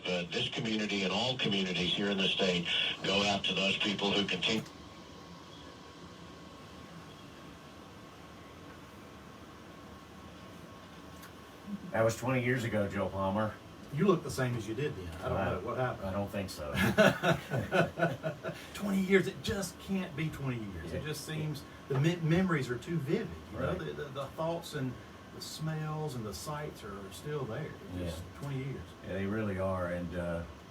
this community and all communities here in the state go out to those people who continue. That was 20 years ago, Joe Palmer. You look the same as you did then. I don't know what happened. I don't think so. 20 years, it just can't be 20 years. Yeah. It just seems the memories are too vivid. You know, Right. the thoughts and the smells and the sights are still there. It's just 20 years. Yeah, they really are. And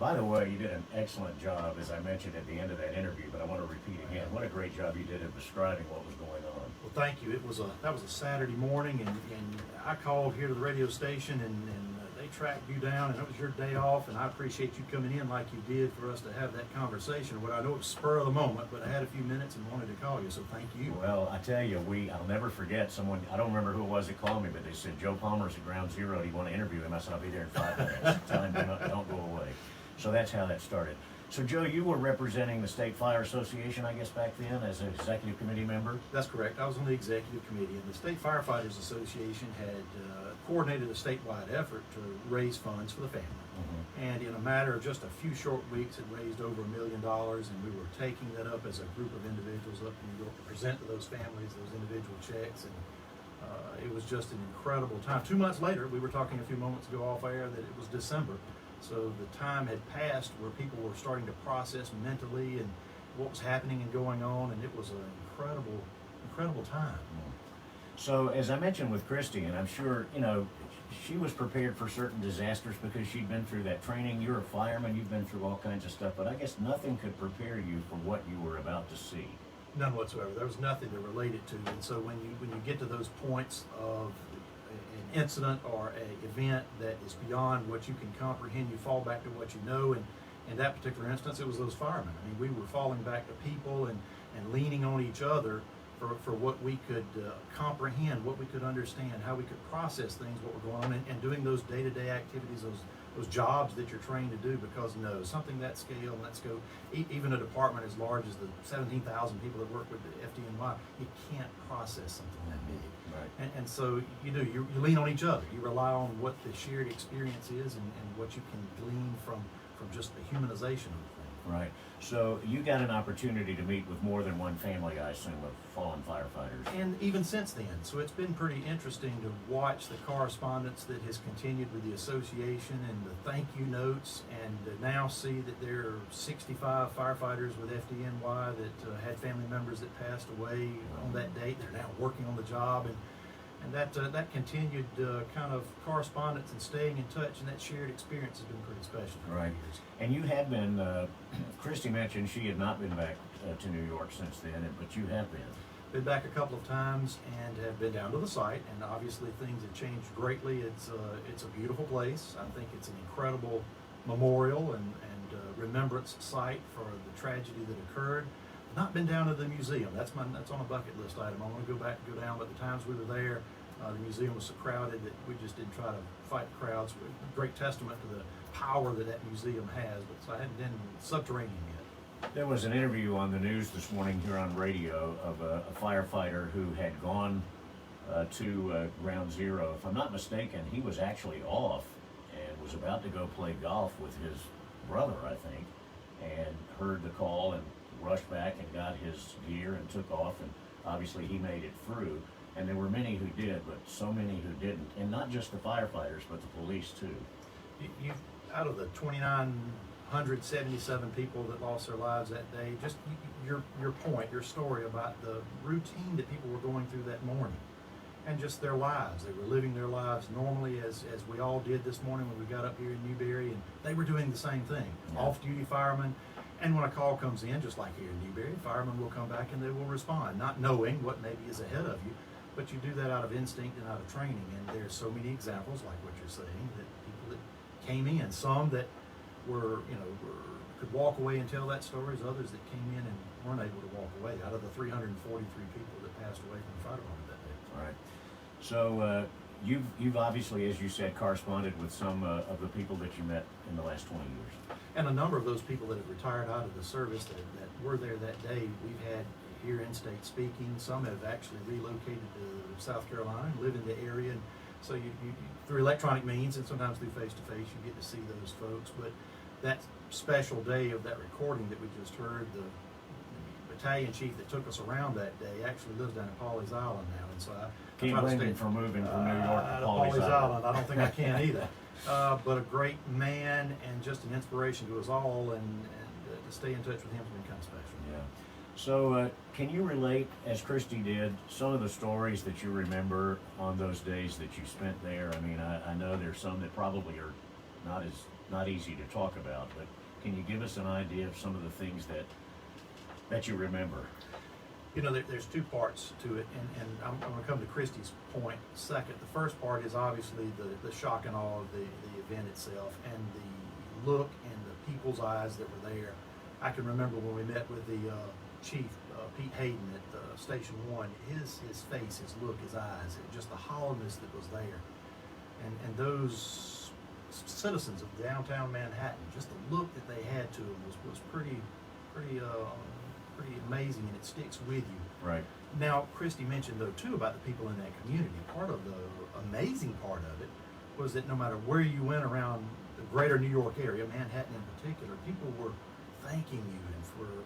by the way, you did an excellent job, as I mentioned at the end of that interview, but I want to repeat again, what a great job you did of describing what was going on. Well, thank you. That was a Saturday morning, and I called here to the radio station, and they tracked you down, and it was your day off, and I appreciate you coming in like you did for us to have that conversation. What I know it was spur of the moment, but I had a few minutes and wanted to call you, so thank you. Well, I tell you, I'll never forget someone, I don't remember who it was that called me, but they said, Joe Palmer's at Ground Zero. Do you want to interview him? I said, I'll be there in 5 minutes. Tell him don't go away. So that's how that started. So Joe, you were representing the State Fire Association, I guess, back then as an executive committee member? That's correct. I was on the executive committee, and the State Firefighters Association had coordinated a statewide effort to raise funds for the family. Mm-hmm. And in a matter of just a few short weeks, it raised over $1 million, and we were taking that up as a group of individuals up in New York to present to those families those individual checks. And it was just an incredible time. 2 months later, we were talking a few moments ago off air that it was December. So the time had passed where people were starting to process mentally and what was happening and going on, and it was an incredible time. So as I mentioned with Christy, and I'm sure, you know, she was prepared for certain disasters because she'd been through that training. You're a fireman, you've been through all kinds of stuff, but I guess nothing could prepare you for what you were about to see. None whatsoever. There was nothing to relate it to. And so when you get to those points of an incident or an event that is beyond what you can comprehend, you fall back to what you know. And in that particular instance, it was those firemen. I mean, we were falling back to people and leaning on each other for what we could comprehend, what we could understand, how we could process things, what were going on, and doing those day-to-day activities, those jobs that you're trained to do. Because no, something that scale and that scope, even a department as large as the 17,000 people that work with the FDNY, you can't process something that big. Right. And so you lean on each other. You rely on what the shared experience is and what you can glean from just the humanization of the thing. Right. So you got an opportunity to meet with more than one family, I assume, of fallen firefighters. And even since then. So it's been pretty interesting to watch the correspondence that has continued with the association and the thank you notes, and to now see that there are 65 firefighters with FDNY that had family members that passed away on that date. They're now working on the job, and that continued kind of correspondence and staying in touch, and that shared experience has been pretty special. Right. And you had been, Christy mentioned she had not been back to New York since then, but you have been. Been back a couple of times and have been down to the site, and obviously things have changed greatly. It's a beautiful place. I think it's an incredible memorial and remembrance site for the tragedy that occurred. Not been down to the museum. That's on a bucket list item. I want to go down, but the times we were there, the museum was so crowded that we just didn't try to fight the crowds. Great testament to the power that museum has, but so I hadn't been subterranean yet. There was an interview on the news this morning here on radio of a firefighter who had gone to Ground Zero. If I'm not mistaken, he was actually off and was about to go play golf with his brother, I think, and heard the call and rushed back and got his gear and took off, and obviously he made it through. And there were many who did, but so many who didn't. And not just the firefighters, but the police too. You out of the 2,977 people that lost their lives that day, just your point, your story about the routine that people were going through that morning, and just their lives. They were living their lives normally as we all did this morning when we got up here in Newberry, and they were doing the same thing. Yeah. Off-duty firemen. And when a call comes in, just like here in Newberry, firemen will come back and they will respond, not knowing what maybe is ahead of you, but you do that out of instinct and out of training. And there's so many examples, like what you're saying, that people that came in, some that could walk away and tell that stories, others that came in and weren't able to walk away. Out of the 343 people that passed away from the fire department that day. All right. So you've obviously, as you said, corresponded with some of the people that you met in the last 20 years. And a number of those people that have retired out of the service that were there that day, we've had here in state speaking. Some have actually relocated to South Carolina and live in the area. And So you through electronic means and sometimes through face to face, you get to see those folks. But that special day of that recording that we just heard, the battalion chief that took us around that day actually lives down in Pawleys Island now, and so I Can't try to blame stay him for moving from New York to to Pawleys Island. I don't think I can either. But a great man and just an inspiration to us all, and to stay in touch with him has been kind of special. Yeah. So, can you relate, as Christy did, some of the stories that you remember on those days that you spent there? I mean, I know there's some that probably are not easy to talk about, but can you give us an idea of some of the things that you remember? You know, there's two parts to it, and I'm going to come to Christy's point second. The first part is obviously the shock and awe of the event itself, and the look in the people's eyes that were there. I can remember when we met with the chief, Pete Hayden, at Station 1, his face, his look, his eyes, just the hollowness that was there. And those citizens of downtown Manhattan, just the look that they had to them was pretty amazing, and it sticks with you. Right. Now, Christy mentioned, though, too, about the people in that community. Part of the amazing part of it was that no matter where you went around the greater New York area, Manhattan in particular, people were thanking you and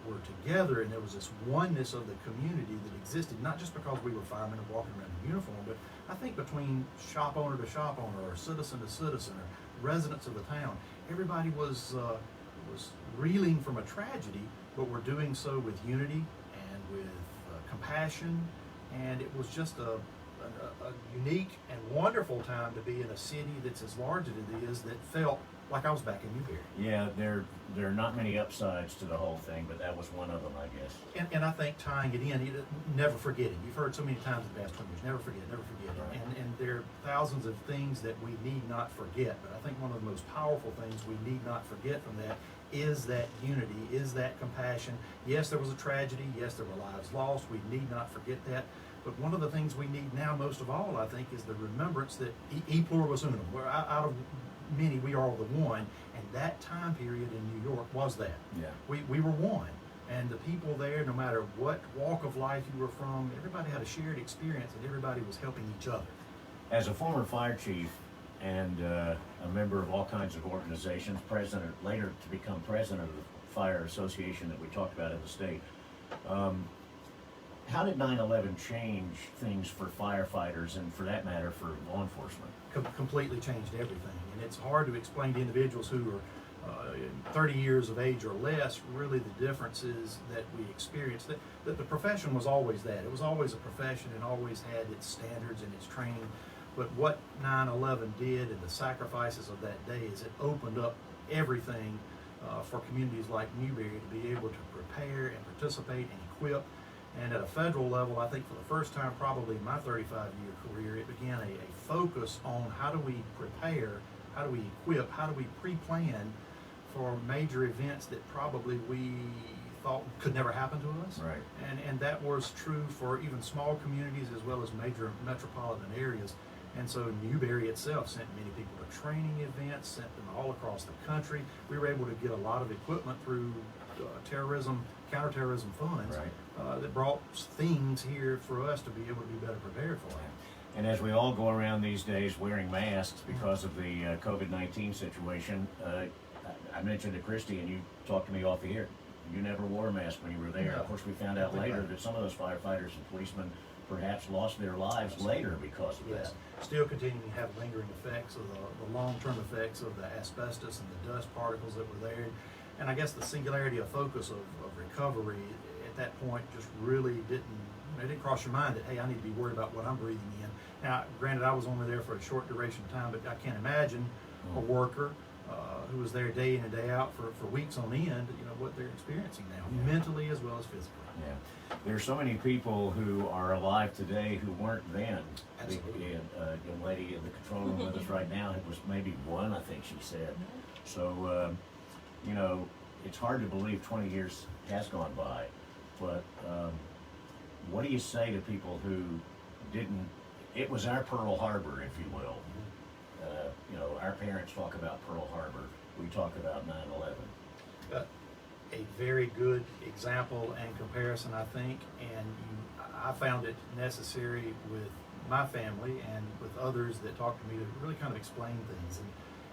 were together, and there was this oneness of the community that existed, not just because we were firemen and walking around in uniform, but I think between shop owner to shop owner, or citizen to citizen, or residents of the town. Everybody was reeling from a tragedy, but were doing so with unity and with compassion, and it was just a unique and wonderful time to be in a city that's as large as it is, that felt like I was back in Newberry. Yeah, there are not many upsides to the whole thing, but that was one of them, I guess. And I think tying it in, never forgetting. You've heard so many times in the past 20 years, never forget, never forget. Right. And there are thousands of things that we need not forget, but I think one of the most powerful things we need not forget from that is that unity, is that compassion. Yes, there was a tragedy. Yes, there were lives lost. We need not forget that. But one of the things we need now most of all, I think, is the remembrance that e pluribus unum, where out of many we are the one, and that time period in New York was that. Yeah. We were one, and the people there, no matter what walk of life you were from, everybody had a shared experience, and everybody was helping each other. As a former fire chief and a member of all kinds of organizations, later to become president of the Fire Association that we talked about in the state, how did 9/11 change things for firefighters and, for that matter, for law enforcement? Completely changed everything, and it's hard to explain to individuals who are 30 years of age or less really the differences that we experienced. That the profession was always that. It was always a profession and always had its standards and its training. But what 9/11 did, and the sacrifices of that day, is it opened up everything for communities like Newberry to be able to prepare and participate and equip. And at a federal level, I think for the first time probably in my 35-year career, it began a focus on how do we prepare, how do we equip, how do we pre-plan for major events that probably we thought could never happen to us. Right. And that was true for even small communities as well as major metropolitan areas. And so Newberry itself sent many people to training events, sent them all across the country. We were able to get a lot of equipment through counterterrorism funds, Right. that brought things here for us to be able to be better prepared for it. And as we all go around these days wearing masks because of the COVID-19 situation, I mentioned to Christy, and you talked to me off the air, you never wore a mask when you were there. No. Of course, we found out later that some of those firefighters and policemen perhaps lost their lives later because of Yes, that. still continuing to have lingering effects of the long-term effects of the asbestos and the dust particles that were there. And I guess the singularity of focus of recovery at that point just really didn't cross your mind that, hey, I need to be worried about what I'm breathing in. Now, granted, I was only there for a short duration of time, but I can't imagine a worker who was there day in and day out for weeks on end, what they're experiencing now, mentally as well as physically. Yeah. There are so many people who are alive today who weren't then. Absolutely. The young lady in the control room with us right now, it was maybe one, I think she said. So, it's hard to believe 20 years has gone by, but what do you say to people who it was our Pearl Harbor, if you will. Our parents talk about Pearl Harbor, we talk about 9/11. A very good example and comparison, I think, and I found it necessary with my family and with others that talk to me to really kind of explain things. And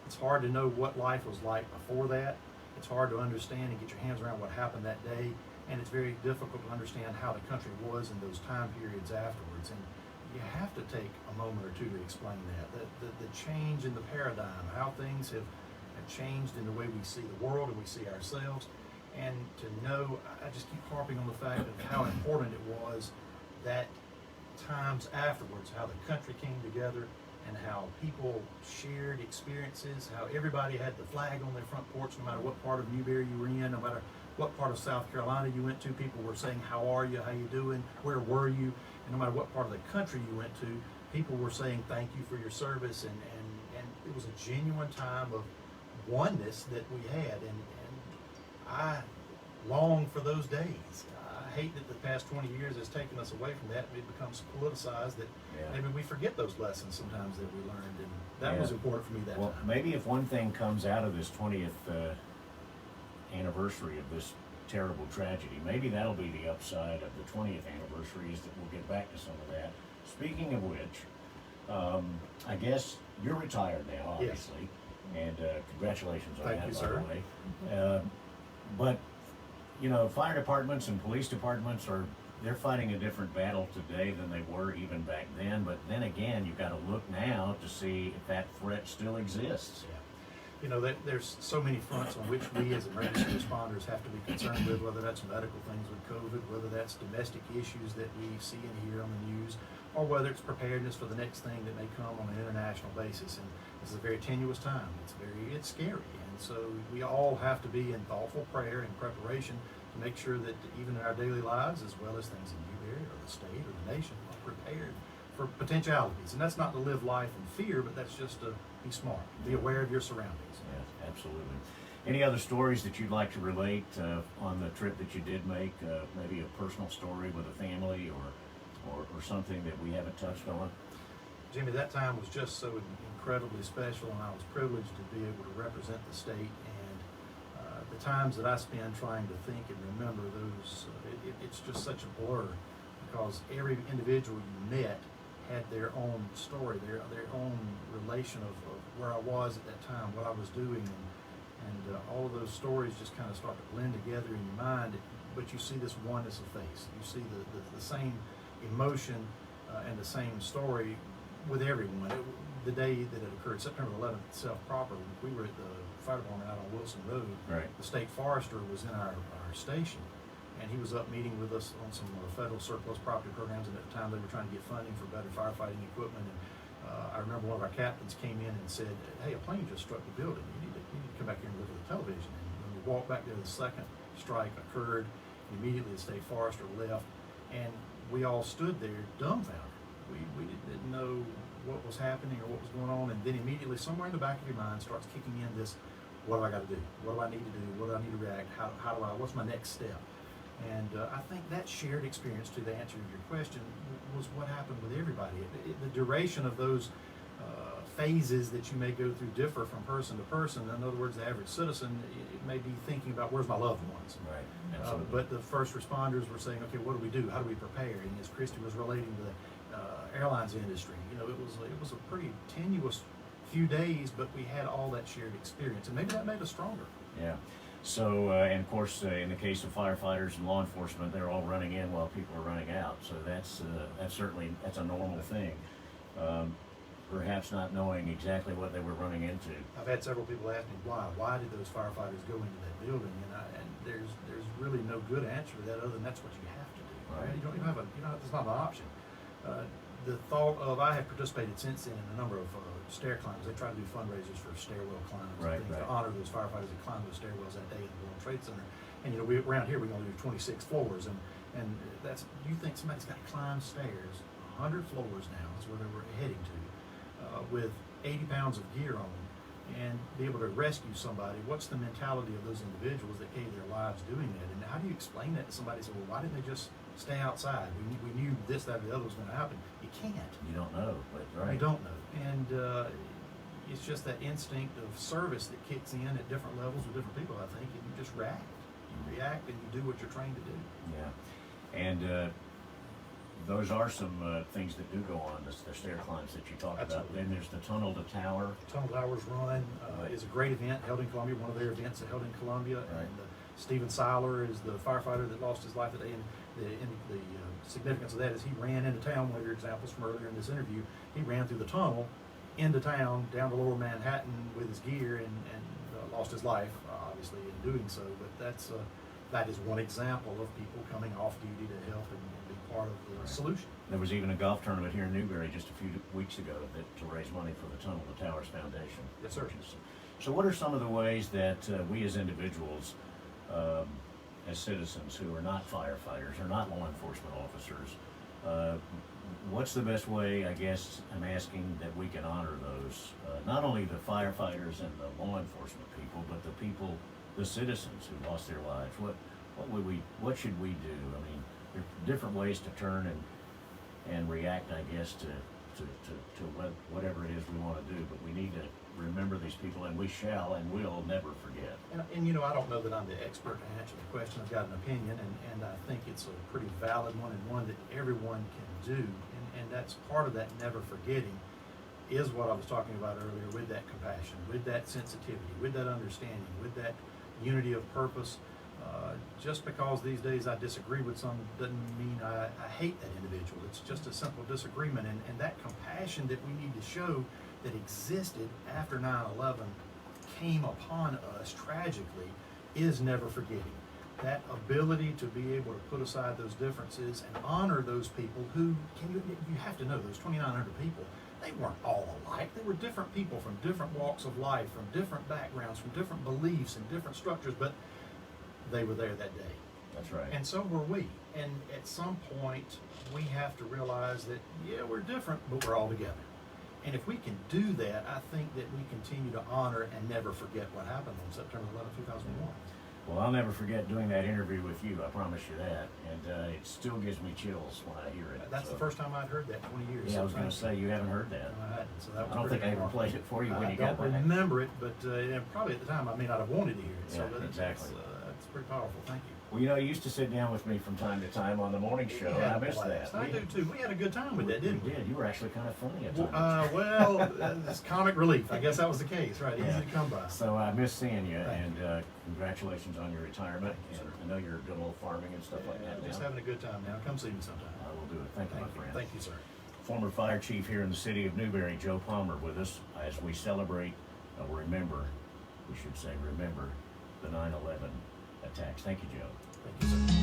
it's hard to know what life was like before that. It's hard to understand and get your hands around what happened that day. And it's very difficult to understand how the country was in those time periods afterwards. And you have to take a moment or two to explain that. The change in the paradigm, how things have changed in the way we see the world and we see ourselves. And to know, I just keep harping on the fact of how important it was that times afterwards, how the country came together and how people shared experiences, how everybody had the flag on their front porch, no matter what part of Newberry you were in, no matter what part of South Carolina you went to. People were saying, how are you, how you doing, where were you? And no matter what part of the country you went to, people were saying thank you for your service, and it was a genuine time of oneness that we had, and I long for those days. I hate that the past 20 years has taken us away from that. It becomes politicized that maybe we forget those lessons sometimes that we learned, and that was important for me that well, time. maybe if one thing comes out of this 20th anniversary of this terrible tragedy, maybe that'll be the upside of the 20th anniversary, is that we'll get back to some of that. Speaking of which, I guess you're retired now, obviously, and congratulations on Thank that, you, by sir. the way. But you know, fire departments and police departments they're fighting a different battle today than they were even back then. But then again, you've got to look now to see if that threat still exists. Yeah. You know, there's so many fronts on which we as emergency responders have to be concerned with, whether that's medical things with COVID, whether that's domestic issues that we see and hear on the news, or whether it's preparedness for the next thing that may come on an international basis. And this is a very tenuous time. It's scary. And so we all have to be in thoughtful prayer and preparation to make sure that even in our daily lives, as well as things in Newberry or the state or the nation, are prepared for potentialities. And that's not to live life in fear, but that's just to be smart, be aware of your surroundings. Yes, absolutely. Any other stories that you'd like to relate on the trip that you did make? Maybe a personal story with a family or something that we haven't touched on? Jimmy, that time was just so incredibly special, and I was privileged to be able to represent the state. And the times that I spend trying to think and remember those, it's just such a blur, because every individual you met had their own story, their own relation of where I was at that time, what I was doing, and all of those stories just kind of start to blend together in your mind. But you see this oneness of face. You see the same emotion and the same story with everyone. The day that it occurred, September 11th itself proper, we were at the fire department out on Wilson Road. Right. The state forester was in our station, and he was up meeting with us on some federal surplus property programs, and at the time they were trying to get funding for better firefighting equipment. And I remember one of our captains came in and said, "Hey, a plane just struck the building. You need to come back here and look at the television." And when we walked back there, the second strike occurred. Immediately the state forester left, and we all stood there dumbfounded. We didn't know what was happening or what was going on, and then immediately somewhere in the back of your mind starts kicking in this, what do I got to do? What do I need to do? What do I need to react? What's my next step? And I think that shared experience, to the answer to your question, was what happened with everybody. The duration of those phases that you may go through differ from person to person. In other words, the average citizen it may be thinking about, where's my loved ones? Right. Absolutely. But the first responders were saying, okay, what do we do? How do we prepare? And as Christy was relating to the airlines industry, you know, it was a pretty tenuous few days, but we had all that shared experience, and maybe that made us stronger. Yeah. So, and of course, in the case of firefighters and law enforcement, they're all running in while people are running out. So that's a normal thing. Perhaps not knowing exactly what they were running into. I've had several people ask me why did those firefighters go into that building, and there's really no good answer to that other than that's what you have to do. Right. You don't have it's not an option. The thought of, I have participated since then in a number of stair climbs. They try to do fundraisers for stairwell climbs and things to honor those firefighters that climbed those stairwells that day in the World Trade Center. And you know, around here we're going to do 26 floors, and that's, you think somebody's got to climb stairs 100 floors now is where they were heading to, with 80 pounds of gear on them, and be able to rescue somebody. What's the mentality of those individuals that gave their lives doing that? And how do you explain that to somebody? Say, well, why didn't they just stay outside? We knew this, that, or the other was going to happen. You can't. You don't know, but right. You don't know. And it's just that instinct of service that kicks in at different levels with different people, I think, and you just react. You react and you do what you're trained to do. Yeah. And those are some things that do go on, the stair climbs that you talked about. Absolutely. Then there's the tunnel to tower. Tunnel Towers Run is a great event held in Columbia, one of their events that held in Columbia. Right. And Stephen Seiler is the firefighter that lost his life today. And the significance of that is he ran into town, one of your examples from earlier in this interview. He ran through the tunnel into town, down to Lower Manhattan with his gear and lost his life, obviously, in doing so. But that is one example of people coming off duty to help and be part of the Right. solution. There was even a golf tournament here in Newberry just a few weeks ago to raise money for the Tunnel to Towers Foundation. Yes, sir. So what are some of the ways that we as individuals, as citizens who are not firefighters or not law enforcement officers, what's the best way, I guess I'm asking, that we can honor those, not only the firefighters and the law enforcement people, but the people, the citizens who lost their lives? What should we do? I mean, there are different ways to turn and react, I guess, to whatever it is we want to do, but we need to remember these people, and we shall and will never forget. And you know, I don't know that I'm the expert to answer the question. I've got an opinion, and I think it's a pretty valid one and one that everyone can do. And that's part of that never forgetting is what I was talking about earlier with that compassion, with that sensitivity, with that understanding, with that unity of purpose. Just because these days I disagree with some doesn't mean I hate that individual. It's just a simple disagreement. And that compassion that we need to show that existed after 9/11 came upon us tragically is never forgetting. That ability to be able to put aside those differences and honor those people who, you have to know, those 2,900 people, they weren't all alike. They were different people from different walks of life, from different backgrounds, from different beliefs and different structures, but they were there that day. That's right. And so were we. And at some point, we have to realize that, yeah, we're different, but we're all together. And if we can do that, I think that we continue to honor and never forget what happened on September 11, 2001. Well, I'll never forget doing that interview with you, I promise you that, and it still gives me chills when I hear it. That's the first time I'd heard that in 20 years. Yeah, I was So going to thank say, you haven't heard that. you. I hadn't, so that was I don't think I pretty ever powerful. played it for you when I you got don't back. remember it, but probably at the time I may not have wanted to hear it. So Yeah, that- exactly. That's pretty powerful. Thank you. Well, you know, you used to sit down with me from time to time on the morning show, We and had I a missed blast. that. I do too. We had a good time with that, We didn't we? did. You were actually kind of funny at times. Well, it's comic relief. I guess that was the case, right? Yeah. Easy to come by. So I miss seeing you, Thank and congratulations on your retirement. Thank you, And sir. I know you're doing a little farming and stuff like that Just now. having a good time now. Come see me sometime. I will do it. Thank you, my friend. Thank you, sir. Former fire chief here in the city of Newberry, Joe Palmer, with us as we celebrate, remember the 9/11 attacks. Thank you, Joe. Thank you, sir.